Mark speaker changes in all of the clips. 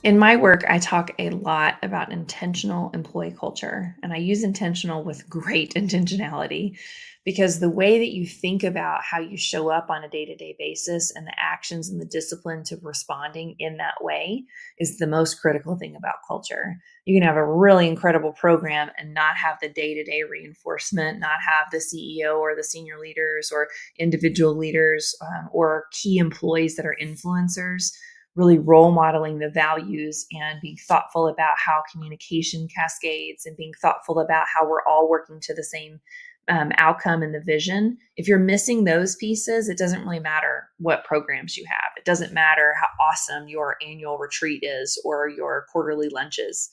Speaker 1: In my work, I talk a lot about intentional employee culture, and I use intentional with great intentionality because the way that you think about how you show up on a day to day basis and the actions and the discipline to responding in that way is the most critical thing about culture. You can have a really incredible program and not have the day to day reinforcement, not have the CEO or the senior leaders or individual leaders or key employees that are influencers really role modeling the values and being thoughtful about how communication cascades and being thoughtful about how we're all working to the same outcome and the vision. If you're missing those pieces, it doesn't really matter what programs you have. It doesn't matter how awesome your annual retreat is or your quarterly lunches.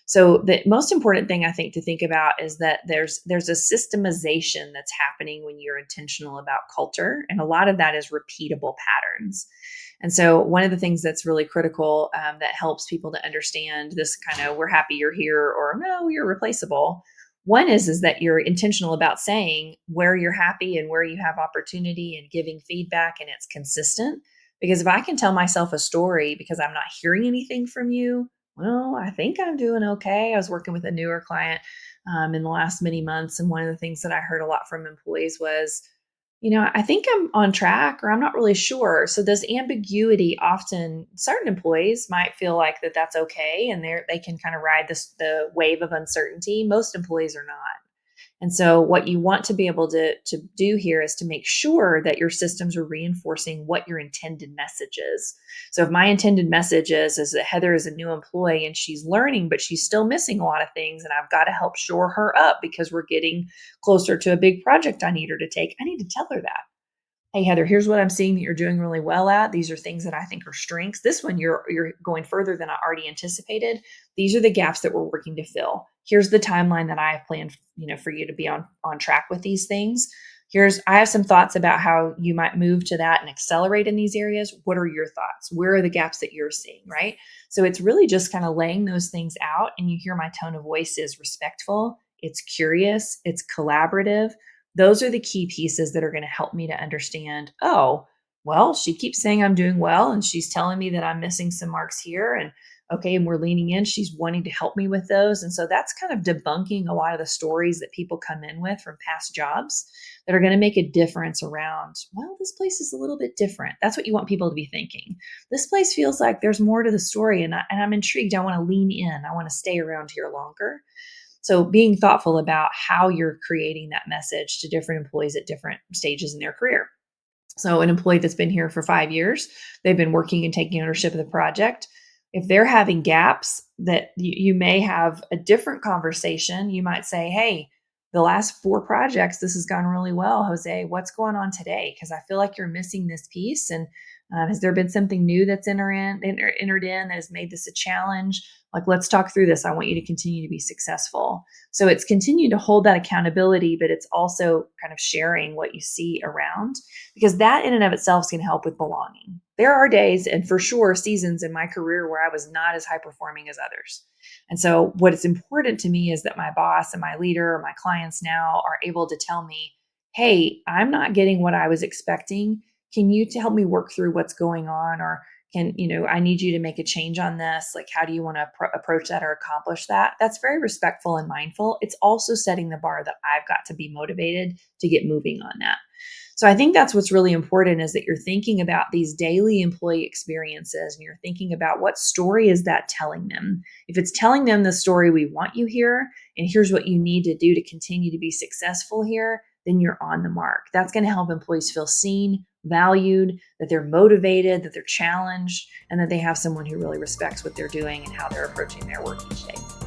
Speaker 1: So the most important thing I think to think about is that there's a systemization that's happening when you're intentional about culture, and a lot of that is repeatable patterns. And so one of the things that's really critical that helps people to understand this kind of we're happy you're here or no, you're replaceable. One is that you're intentional about saying where you're happy and where you have opportunity and giving feedback and it's consistent. Because if I can tell myself a story because I'm not hearing anything from you, well, I think I'm doing okay. I was working with a newer client in the last many months. And one of the things that I heard a lot from employees was, I think I'm on track or I'm not really sure. So this ambiguity often certain employees might feel like that's okay and they can kind of ride the wave of uncertainty. Most employees are not. And so what you want to be able to do here is to make sure that your systems are reinforcing what your intended message is. So if my intended message is that Heather is a new employee and she's learning, but she's still missing a lot of things, and I've got to help shore her up because we're getting closer to a big project I need her to take, I need to tell her that. Hey Heather, here's what I'm seeing that you're doing really well at. These are things that I think are strengths. This one you're going further than I already anticipated. These are the gaps that we're working to fill. Here's the timeline that I have planned, for you to be on track with these things. I have some thoughts about how you might move to that and accelerate in these areas. What are your thoughts? Where are the gaps that you're seeing, right? So it's really just kind of laying those things out, and you hear my tone of voice is respectful, it's curious, it's collaborative. Those are the key pieces that are going to help me to understand, oh, well, she keeps saying I'm doing well and she's telling me that I'm missing some marks here. And okay, and we're leaning in. She's wanting to help me with those. And so that's kind of debunking a lot of the stories that people come in with from past jobs that are going to make a difference around, well, this place is a little bit different. That's what you want people to be thinking. This place feels like there's more to the story, and I'm intrigued. I want to lean in. I want to stay around here longer. So being thoughtful about how you're creating that message to different employees at different stages in their career. So an employee that's been here for 5 years, they've been working and taking ownership of the project. If they're having gaps that you may have a different conversation, you might say, hey, the last 4 projects, this has gone really well. Jose, what's going on today? Because I feel like you're missing this piece. And has there been something new that's entered in that has made this a challenge? Like, let's talk through this. I want you to continue to be successful. So it's continue to hold that accountability, but it's also kind of sharing what you see around, because that in and of itself can help with belonging. There are days and for sure seasons in my career where I was not as high performing as others. And so what is important to me is that my boss and my leader or my clients now are able to tell me, hey, I'm not getting what I was expecting. Can you help me work through what's going on? Or I need you to make a change on this. Like, how do you want to approach that or accomplish that? That's very respectful and mindful. It's also setting the bar that I've got to be motivated to get moving on that. So I think that's what's really important, is that you're thinking about these daily employee experiences and you're thinking about what story is that telling them. If it's telling them the story, we want you here and here's what you need to do to continue to be successful here, then you're on the mark. That's going to help employees feel seen, valued, that they're motivated, that they're challenged, and that they have someone who really respects what they're doing and how they're approaching their work each day.